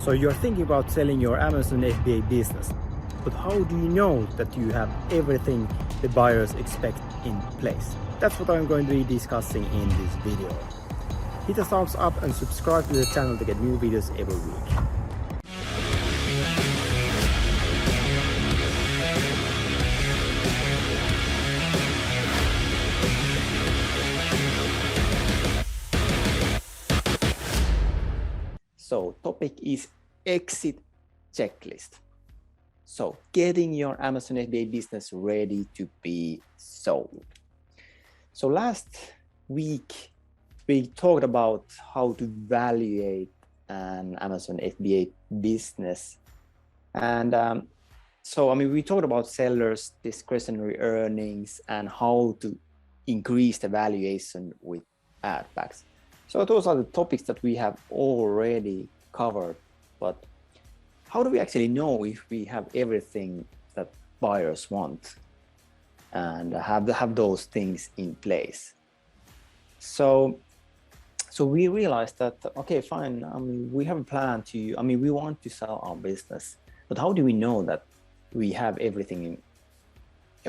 So you're thinking about selling your Amazon FBA business, but how do you know that you have everything the buyers expect in place? That's what I'm going to be discussing in this video. Hit a thumbs up and subscribe to the channel to get new videos every week. So topic is exit checklist. So getting your Amazon FBA business ready to be sold. So last week, we talked about how to evaluate an Amazon FBA business. And we talked about sellers' discretionary earnings and how to increase the valuation with ad packs. So those are the topics that we have already covered, but how do we actually know if we have everything that buyers want and have those things in place? So we realized that, okay, fine, we have a plan to, we want to sell our business, but how do we know that we have everything in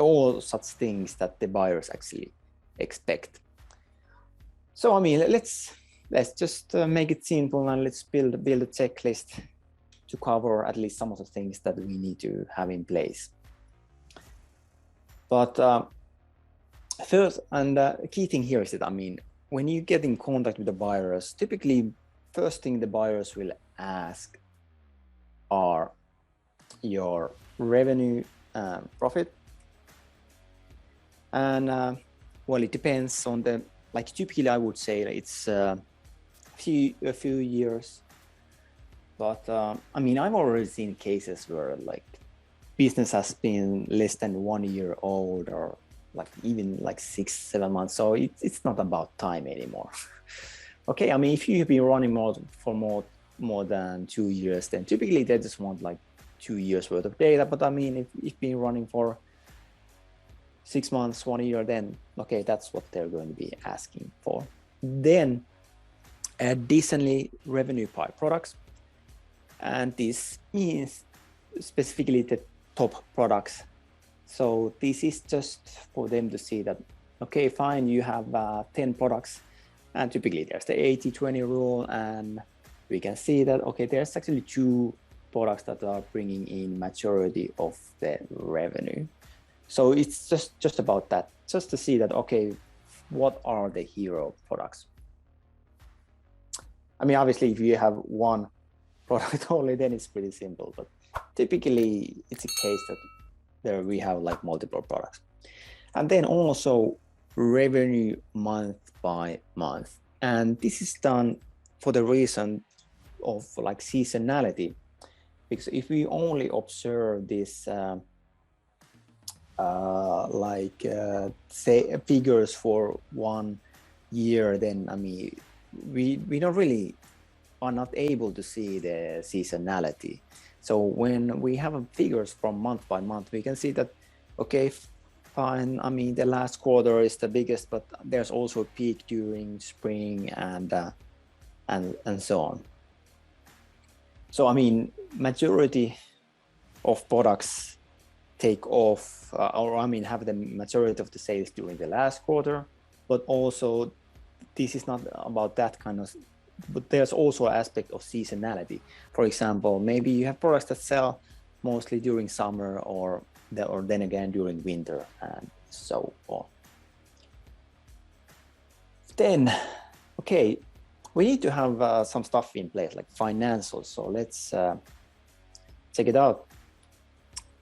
all such things that the buyers actually expect? So, let's just make it simple and let's build a checklist to cover at least some of the things that we need to have in place. But first, and the key thing here is that, when you get in contact with the buyers, typically first thing the buyers will ask are your revenue and profit. And well, it depends on the, typically I would say it's a few years. But I've already seen cases where business has been less than 1 year old, or even 6-7 months. So it's not about time anymore. Okay, if you've been running for more than 2 years, then typically they just want 2 years worth of data. But if you've been running for 6 months, 1 year, then okay, that's what they're going to be asking for. Then additionally, revenue by products. And this means specifically the top products. So this is just for them to see that, okay, fine, you have 10 products, and typically there's the 80-20 rule, and we can see that, okay, there's actually 2 products that are bringing in majority of the revenue. So it's just about that, just to see that, okay, what are the hero products? Obviously, if you have one product only, then it's pretty simple, but typically it's a case that there we have multiple products. And then also revenue month by month, and this is done for the reason of seasonality, because if we only observe this say figures for 1 year, then we don't really are not able to see the seasonality. So when we have figures from month by month, we can see that, okay, fine, the last quarter is the biggest, but there's also a peak during spring and so on. So majority of products take off have the majority of the sales during the last quarter, but also this is not about that kind of, but there's also an aspect of seasonality. For example, maybe you have products that sell mostly during summer, or then again during winter, and so on. Then, okay, we need to have some stuff in place, like financials. So let's check it out.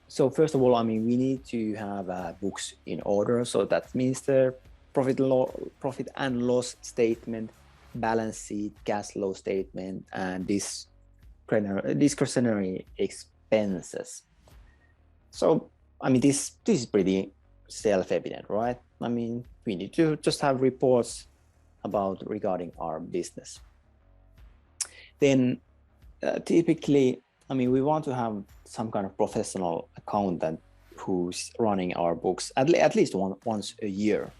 So first of all, we need to have books in order. So that means the profit and loss statement, balance sheet, cash flow statement, and discretionary expenses. So this is pretty self-evident, right? We need to just have reports regarding our business. Then typically, we want to have some kind of professional accountant who's running our books at least once a year,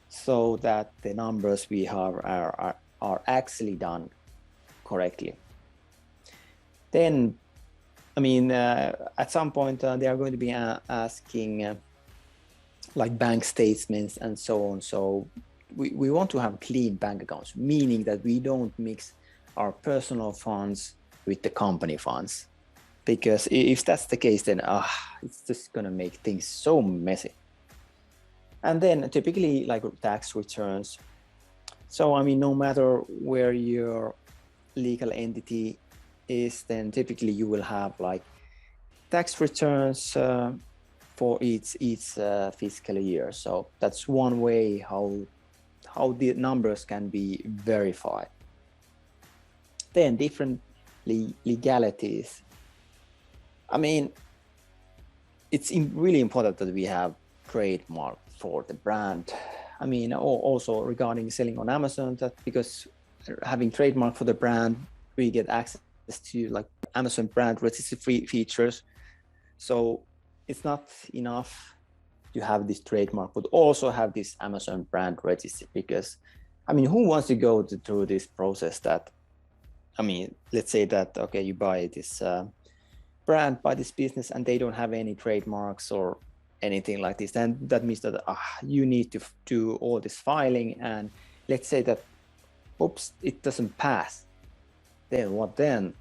so that the numbers we have are actually done correctly. Then, I mean, at some point they are going to be asking like bank statements and so on. So we want to have clean bank accounts, meaning that we don't mix our personal funds with the company funds. Because if that's the case, then it's just gonna make things so messy. And then typically like tax returns. So, I mean, no matter where your legal entity is, then typically you will have like tax returns for each fiscal year. So that's one way how the numbers can be verified. Then different legalities. I mean, it's really important that we have trademark for the brand. I mean, also regarding selling on Amazon, that because having trademark for the brand, we get access to like Amazon brand registry features. So it's not enough to have this trademark, but also have this Amazon brand registry, because I mean, who wants to go through this process that, I mean, let's say that, okay, you buy this brand, buy this business, and they don't have any trademarks or anything like this, then that means that you need to do all this filing, and let's say that, oops, it doesn't pass. Then what then?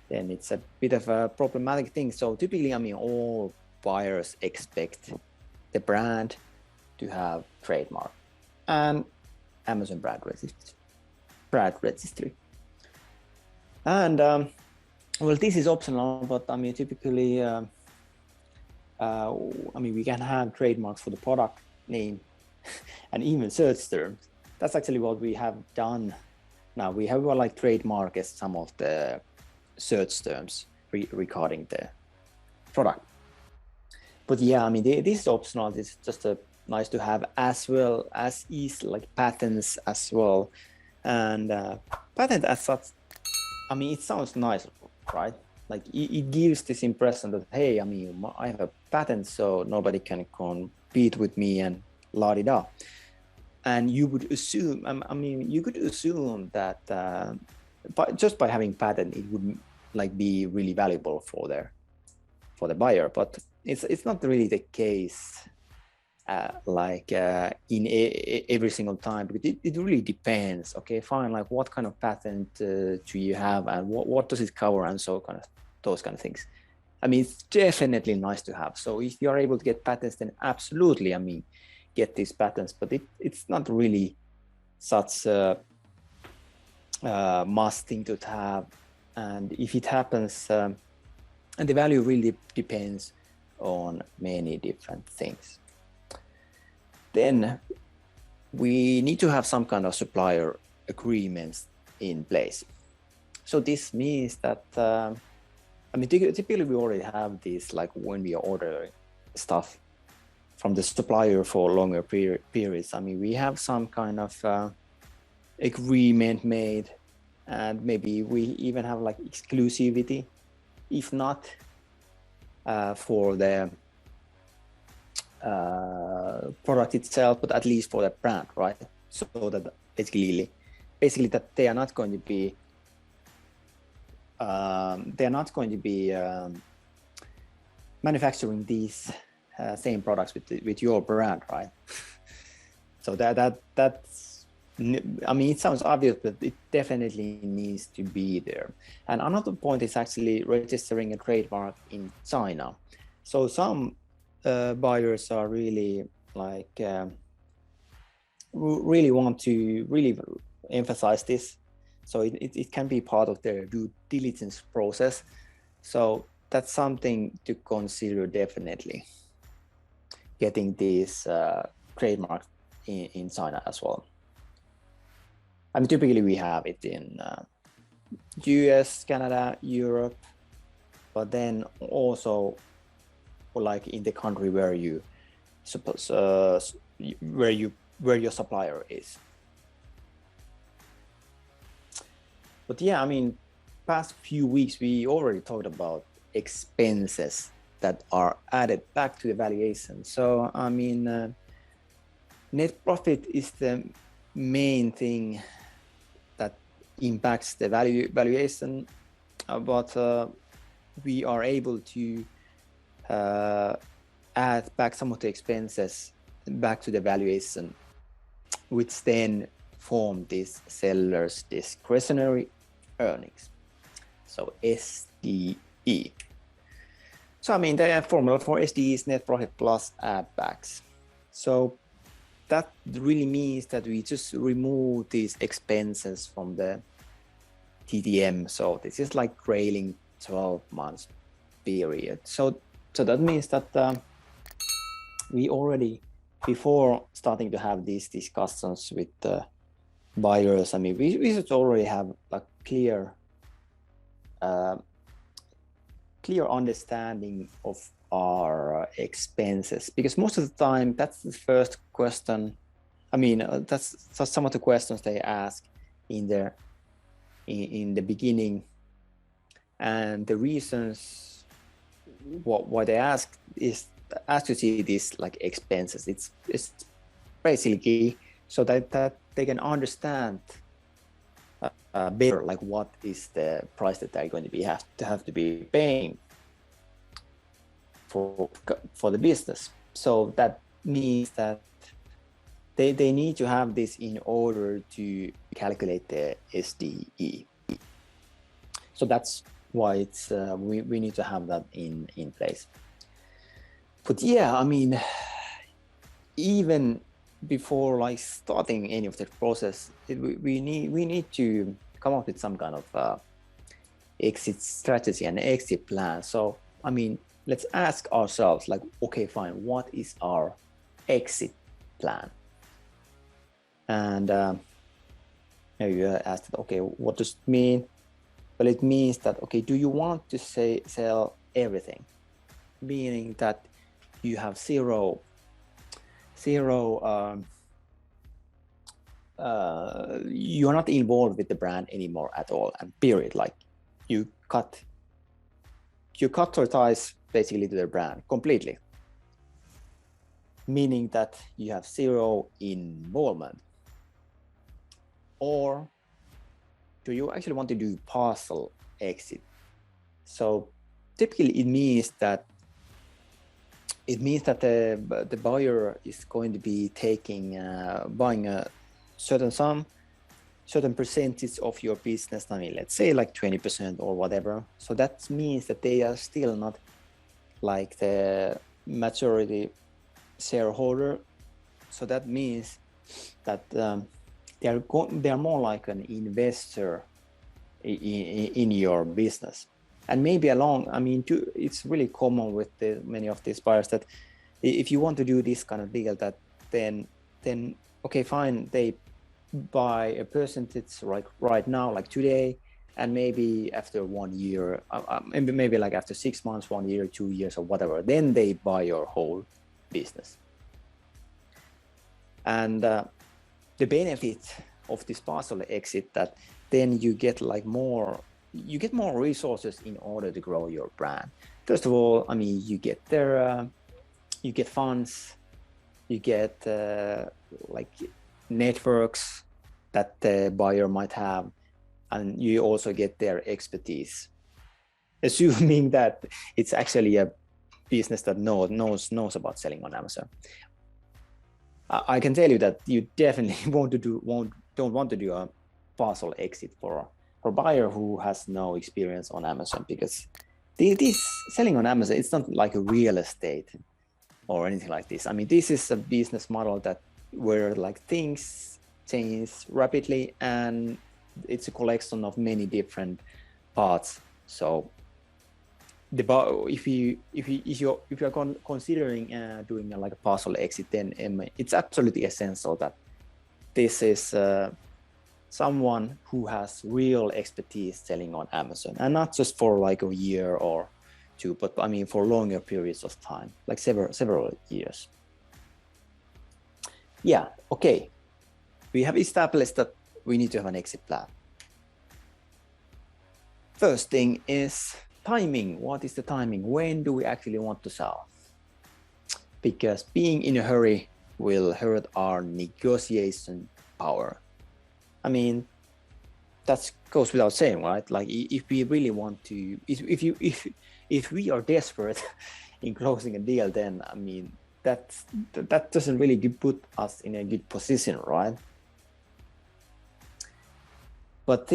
Then it's a bit of a problematic thing. So typically, I mean, all buyers expect the brand to have trademark and Amazon brand registry. And well, this is optional, but I mean, typically, I mean, we can have trademarks for the product name and even search terms. That's actually what we have done. Now we have like trademark as some of the search terms regarding the product. But yeah, I mean, this is optional. This is just a nice to have, as well as is like patents as well. And patent as such, I mean, it sounds nice, right? Like it gives this impression that, hey, I mean, I have a patent, so nobody can compete with me and la-di-da. And you would assume, I mean, you could assume that just by having patent, it would like be really valuable for the buyer, but it's not really the case. In every single time, because it really depends. Okay, fine, like what kind of patent do you have, and what does it cover, and so those kind of things. I mean, it's definitely nice to have. So if you are able to get patents, then absolutely, I mean, get these patents, but it's not really such a must thing to have. And if it happens, and the value really depends on many different things. Then we need to have some kind of supplier agreements in place. So this means that, I mean, typically we already have this, like when we are ordering stuff from the supplier for longer periods. I mean, we have some kind of agreement made, and maybe we even have like exclusivity, if not for the product itself, but at least for the brand, right? So that basically that they are not going to be manufacturing these same products with your brand, right? So that's, I mean, it sounds obvious, but it definitely needs to be there. And another point is actually registering a trademark in China. So some buyers are really like really want to really emphasize this, so it can be part of their due diligence process. So that's something to consider, definitely getting these trademarks in China as well. I mean, typically we have it in US, Canada, Europe, but then also like in the country where you suppose where your supplier is. But yeah, I mean, past few weeks we already talked about expenses that are added back to the valuation. So I mean, net profit is the main thing that impacts the valuation. but we are able to add back some of the expenses back to the valuation, which then form this seller's discretionary earnings. So SDE. So I mean, the formula for SDE is net profit plus add backs. So that really means that we just remove these expenses from the TTM. So this is like trailing 12 months period. So that means that we already, before starting to have these discussions with the buyers, I mean, we should already have a clear understanding of our expenses, because most of the time that's the first question. I mean, that's some of the questions they ask in the beginning, and the reasons why they ask to see these like expenses. It's basically so that they can understand better, like what is the price that they're going to be have to be paying for the business. So that means that they need to have this in order to calculate the SDE. So that's why it's we need to have that in place. But yeah, I mean, even before like starting any of the process, we need to come up with some kind of exit strategy and exit plan. So I mean, let's ask ourselves, like, okay, fine, what is our exit plan? And maybe you asked, okay, what does it mean? Well, it means that, okay, do you want to sell everything? Meaning that you have zero you're not involved with the brand anymore at all, and period. Like you cut your ties basically to the brand completely, meaning that you have zero involvement. Or do you actually want to do partial exit? So typically it means that the buyer is going to be buying a certain percentage of your business. I mean, let's say like 20% or whatever. So that means that they are still not like the majority shareholder. So that means that they are more like an investor in your business. And maybe I mean, it's really common with many of these buyers that if you want to do this kind of deal, that then okay, fine, they buy a percentage right now, like today, and maybe after 1 year, maybe like after 6 months, 1 year, 2 years, or whatever, then they buy your whole business. And the benefit of this partial exit, that then you get like more resources in order to grow your brand. First of all, I mean, you get you get funds, you get like networks that the buyer might have, and you also get their expertise, assuming that it's actually a business that knows about selling on Amazon. I can tell you that you definitely don't want to do a partial exit for a buyer who has no experience on Amazon, because this selling on Amazon, it's not like a real estate or anything like this. I mean, this is a business model where like things change rapidly, and it's a collection of many different parts. So if you're considering doing like a partial exit, then it's absolutely essential that this is someone who has real expertise selling on Amazon, and not just for like a year or two, but I mean for longer periods of time, like several years. Yeah, okay. We have established that we need to have an exit plan. First thing is timing. What is the timing? When do we actually want to sell? Because being in a hurry will hurt our negotiation power. I mean, that goes without saying, right? Like if we really want to, if we are desperate in closing a deal, then I mean that doesn't really put us in a good position, right? But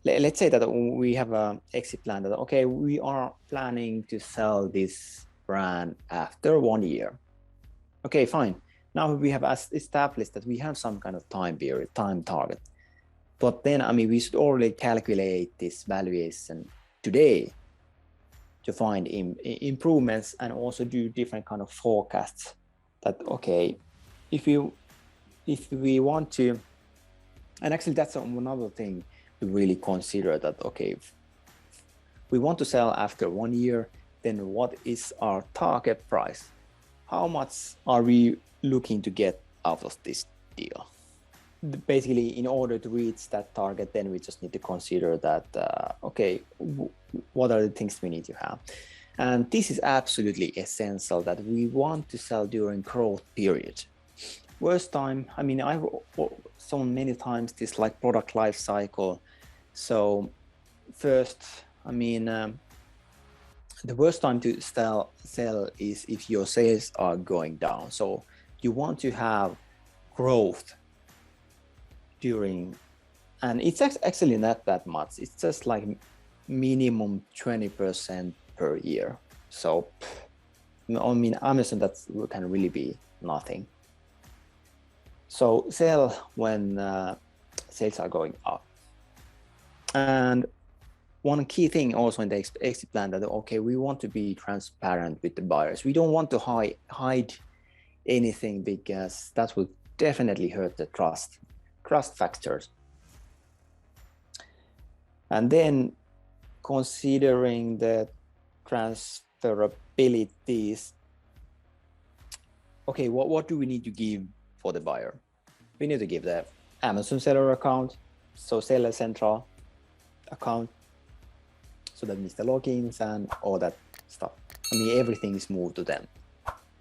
let's say that we have an exit plan that, okay, we are planning to sell this brand after 1 year. Okay, fine. Now we have established that we have some kind of time period, time target. But then, I mean, we should already calculate this valuation today to find improvements and also do different kind of forecasts that, okay, if we want to, and actually that's another thing to really consider, that, okay, if we want to sell after 1 year, then what is our target price? How much are we looking to get out of this deal? Basically, in order to reach that target, then we just need to consider that, okay, what are the things we need to have? And this is absolutely essential, that we want to sell during growth period. Worst time, I mean, I've shown many times this like product life cycle. So first, I mean, the worst time to sell is if your sales are going down. So you want to have growth during, and it's actually not that much. It's just like minimum 20% per year. So I mean, Amazon, that can really be nothing. So sell when sales are going up. And one key thing also in the exit plan, that, okay, we want to be transparent with the buyers. We don't want to hide anything, because that will definitely hurt the trust factors. And then considering the transferabilities, okay, what do we need to give for the buyer? We need to give the Amazon seller account, so Seller Central account. So that means the logins and all that stuff. I mean, everything is moved to them.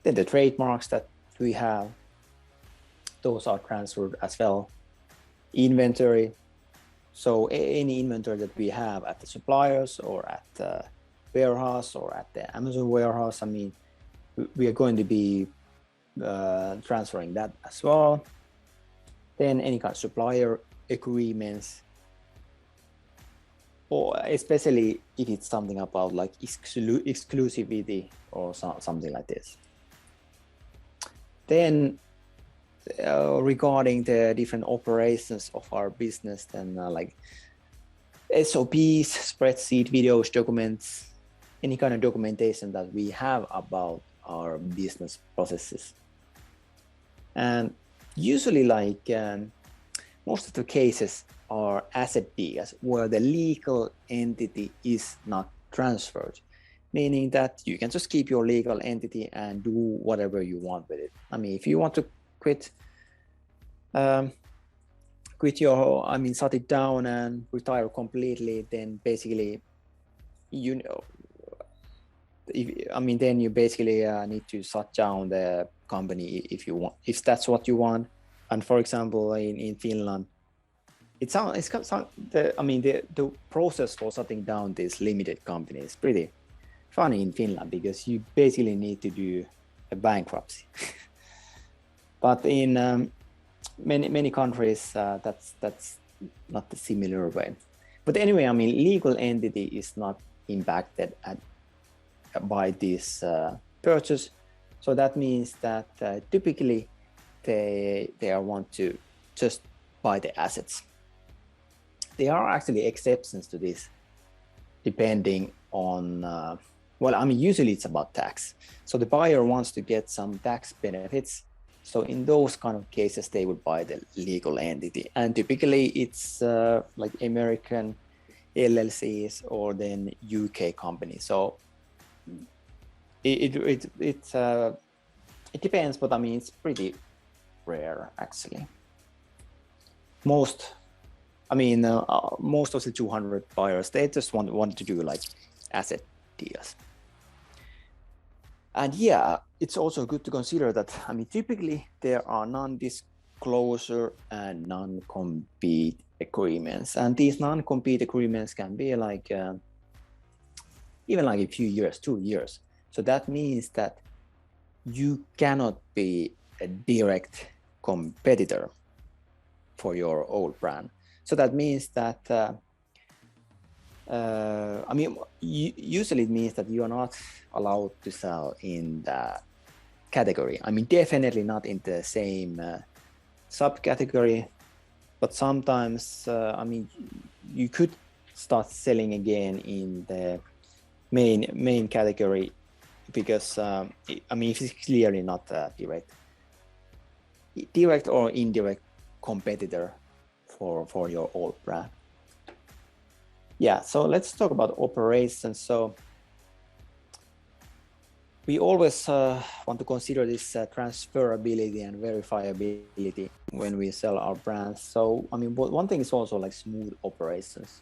Then the trademarks that we have, those are transferred as well. Inventory. So any inventory that we have at the suppliers or at the warehouse or at the Amazon warehouse, I mean, we are going to be transferring that as well. Then any kind of supplier agreements, or especially if it's something about like exclusivity or something like this. Then regarding the different operations of our business, then like SOPs, spreadsheet, videos, documents, any kind of documentation that we have about our business processes. And usually, like most of the cases are asset deals where the legal entity is not transferred, meaning that you can just keep your legal entity and do whatever you want with it. I mean, if you want to quit your, I mean, shut it down and retire completely, then basically, you know, I mean, then you basically need to shut down the company if you want, if that's what you want. And for example, in Finland, the process for shutting down this limited company is pretty funny in Finland, because you basically need to do a bankruptcy. But in many countries, that's not the similar way. But anyway, I mean, legal entity is not impacted by this purchase. So that means that typically they want to just buy the assets. There are actually exceptions to this, depending on, well, I mean, usually it's about tax. So the buyer wants to get some tax benefits. So in those kind of cases, they would buy the legal entity. And typically it's like American LLCs or then UK companies. So it depends, but I mean, it's pretty rare actually. Most of the 200 buyers, they just want to do like asset deals. And yeah, it's also good to consider that, I mean, typically there are non-disclosure and non-compete agreements, and these non-compete agreements can be like even like a few years, 2 years. So that means that you cannot be a direct competitor for your old brand. So that means that I mean, usually it means that you are not allowed to sell in the category. I mean, definitely not in the same subcategory, but sometimes, I mean, you could start selling again in the main category because, I mean, if it's clearly not a direct or indirect competitor for your old brand. Yeah, so let's talk about operations. So we always want to consider this transferability and verifiability when we sell our brands. So, I mean, one thing is also like smooth operations,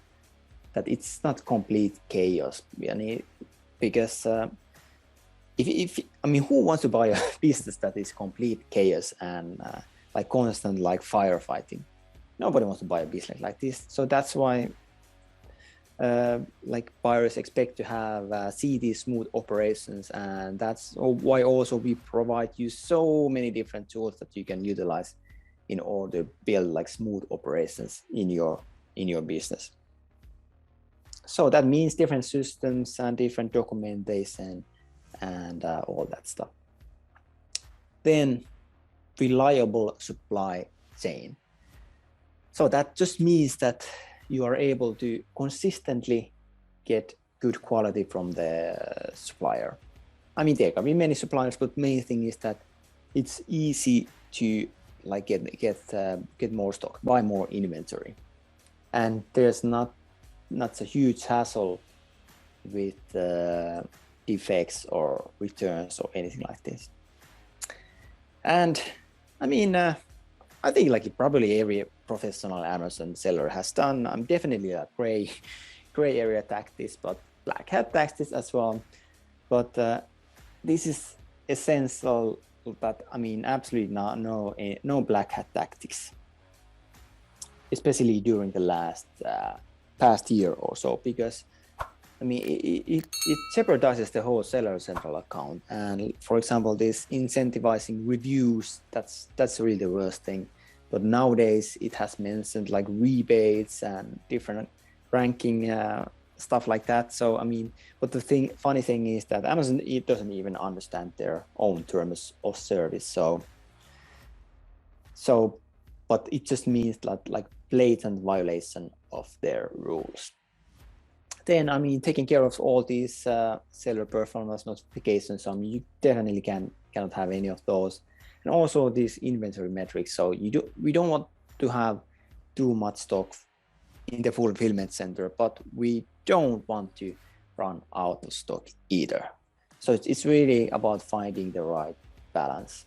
that it's not complete chaos. I mean, because if I mean, who wants to buy a business that is complete chaos and like constant like firefighting? Nobody wants to buy a business like this. So that's why like buyers expect to have see these smooth operations, and that's why also we provide you so many different tools that you can utilize in order to build like smooth operations in your business. So that means different systems and different documentation and all that stuff. Then reliable supply chain. So that just means that you are able to consistently get good quality from the supplier. I mean, there can be many suppliers, but main thing is that it's easy to like get more stock, buy more inventory, and there's not a huge hassle with defects or returns or anything like this. And I mean, I think like probably every professional Amazon seller has done. I'm definitely a gray area tactics, but black hat tactics as well. But this is essential. But I mean, absolutely no black hat tactics, especially during the past year or so, because I mean it jeopardizes the whole seller central account. And for example, this incentivizing reviews, that's really the worst thing. But nowadays it has mentioned like rebates and different ranking stuff like that. So I mean, but the funny thing is that Amazon, it doesn't even understand their own terms of service. So but it just means like blatant violation of their rules. Then I mean, taking care of all these seller performance notifications, I mean, you definitely cannot have any of those. And also these inventory metrics. So we don't want to have too much stock in the fulfillment center, but we don't want to run out of stock either. So it's really about finding the right balance.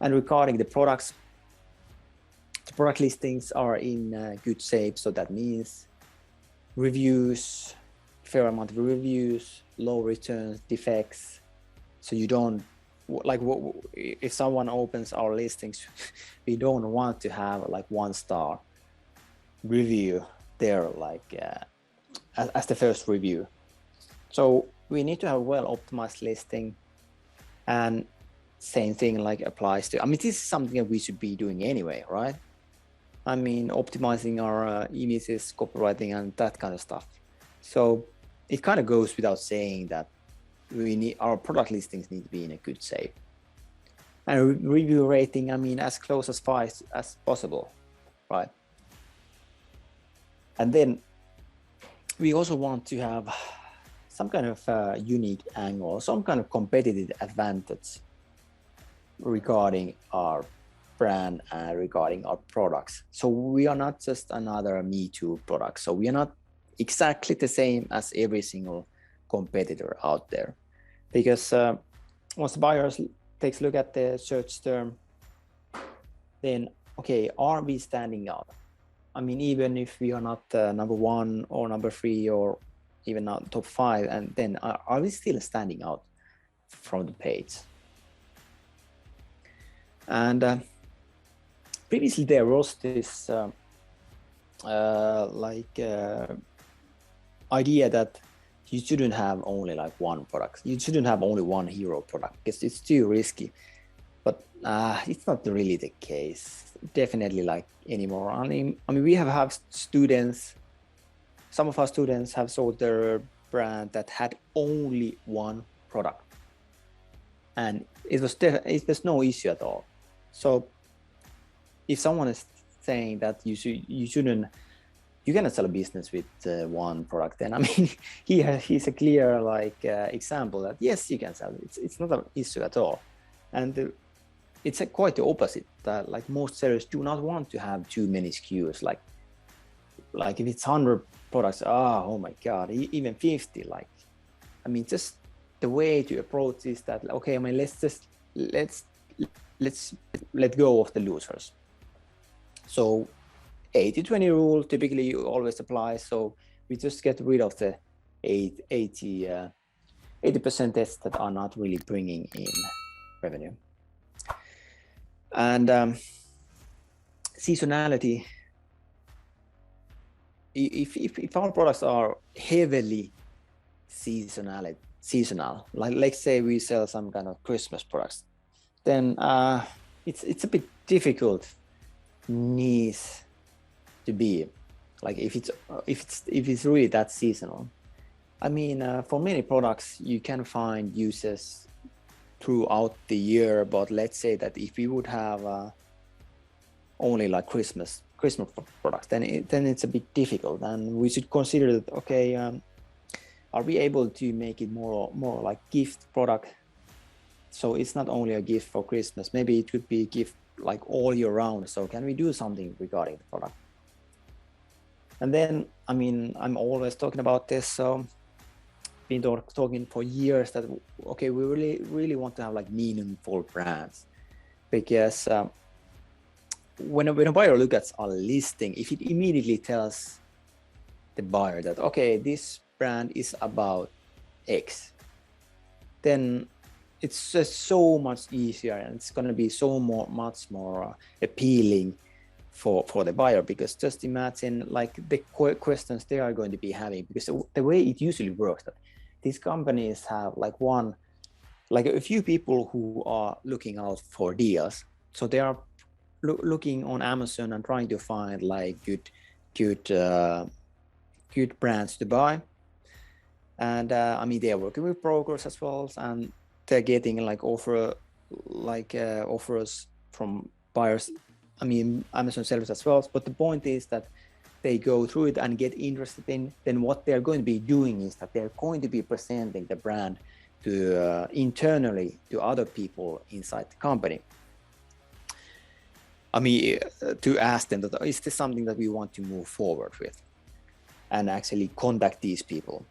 And regarding the products, the product listings are in good shape. So that means reviews, fair amount of reviews, low returns, defects. So you don't, like, if someone opens our listings, we don't want to have like 1-star review there, like as the first review. So we need to have a well-optimized listing, and same thing like applies to, I mean, this is something that we should be doing anyway, right? I mean, optimizing our images, copywriting, and that kind of stuff. So it kind of goes without saying that our product listings need to be in a good shape. And review rating, I mean, as close as 5 as possible, right? And then we also want to have some kind of unique angle, some kind of competitive advantage regarding our brand and regarding our products. So we are not just another Me Too product. So we are not exactly the same as every single competitor out there. Because once the buyers takes a look at the search term, then, okay, are we standing out? I mean, even if we are not number 1 or number 3 or even not top 5, and then are we still standing out from the page? And previously there was this idea that you shouldn't have only like one product. You shouldn't have only one hero product because it's too risky. But it's not really the case, definitely like anymore. I mean, we have students. Some of our students have sold their brand that had only one product, and it was no issue at all. So if someone is saying that you cannot sell a business with one product, then I mean he's a clear example that yes, you can sell. It's not an issue at all, and it's quite the opposite. That like most sellers do not want to have too many SKUs. Like if it's 100 products, oh my god, even 50. Like, I mean, just the way to approach is that okay, I mean, let's let go of the losers. So 80-20 rule typically always applies. So we just get rid of the 80% that are not really bringing in revenue. And seasonality. If our products are heavily seasonal, like let's say we sell some kind of Christmas products, then it's a bit difficult niche to be. Like if it's really that seasonal. I mean, for many products you can find uses throughout the year, but let's say that if we would have only like Christmas products, then it's a bit difficult, and we should consider that okay, are we able to make it more like gift product? So it's not only a gift for Christmas, maybe it could be a gift like all year round. So can we do something regarding the product? And then, I mean, I'm always talking about this, so been talking for years that okay, we really want to have like meaningful brands, because when a buyer looks at a listing, if it immediately tells the buyer that okay, this brand is about X, then it's just so much easier, and it's going to be much more appealing for the buyer. Because just imagine like the questions they are going to be having, because the way it usually works, that these companies have like a few people who are looking out for deals, so they are looking on Amazon and trying to find like good brands to buy. And I mean, they are working with brokers as well, and they're getting like offers from buyers, I mean Amazon sellers as well. But the point is that they go through it and get interested in, then what they're going to be doing is that they're going to be presenting the brand to internally to other people inside the company. I mean, to ask them that is this something that we want to move forward with, and actually contact these people.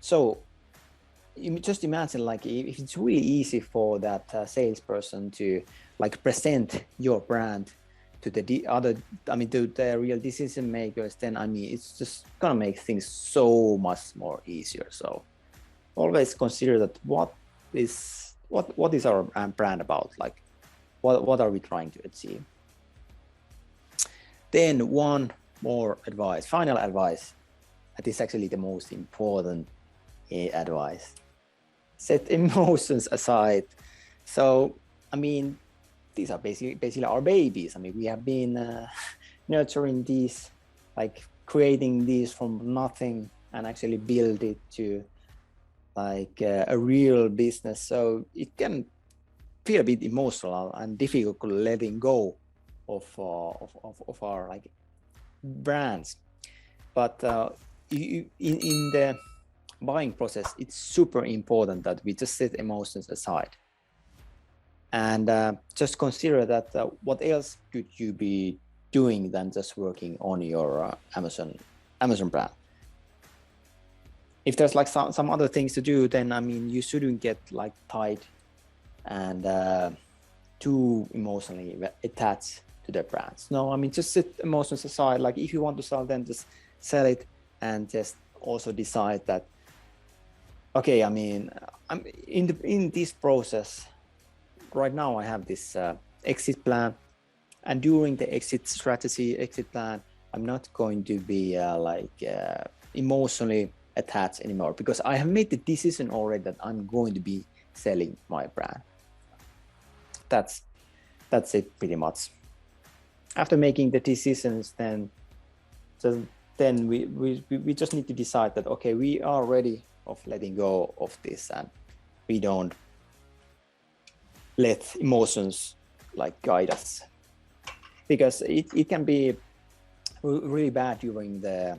So you just imagine like if it's really easy for that salesperson to like present your brand to the other, I mean, to the real decision makers, then I mean, it's just gonna make things so much more easier. So always consider that what is our brand about, like what are we trying to achieve. Then one more advice, final advice, that is actually the most important advice. Set emotions aside. So, I mean, these are basically our babies. I mean, we have been nurturing these, like creating these from nothing and actually build it to like a real business. So it can feel a bit emotional and difficult letting go of our like brands. But in the buying process, it's super important that we just set emotions aside and just consider that what else could you be doing than just working on your Amazon brand. If there's like some other things to do, then I mean, you shouldn't get like tied and too emotionally attached to the brands. No, I mean, just set emotions aside. Like if you want to sell, then just sell it, and just also decide that okay, I mean, I'm in this process right now. I have this exit plan, And during the exit strategy, exit plan, I'm not going to be emotionally attached anymore, because I have made the decision already that I'm going to be selling my brand. That's it pretty much. After making the decisions, then we just need to decide that, okay, we are ready of letting go of this, and we don't let emotions like guide us, because it can be really bad during the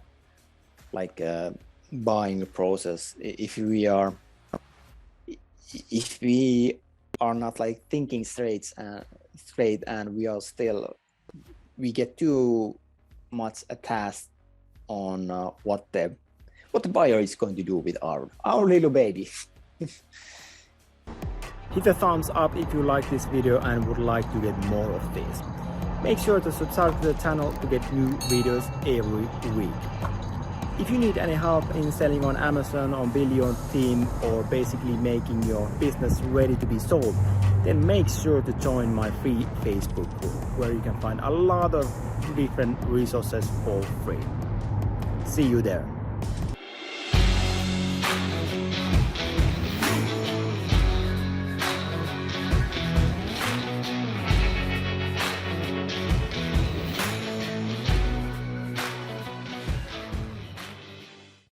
buying process if we are not like thinking straight, and we get too much attached on what the buyer is going to do with our little baby. Hit a thumbs up if you like this video and would like to get more of this. Make sure to subscribe to the channel to get new videos every week. If you need any help in selling on Amazon, on building your team, or basically making your business ready to be sold, then make sure to join my free Facebook group, where you can find a lot of different resources for free. See you there.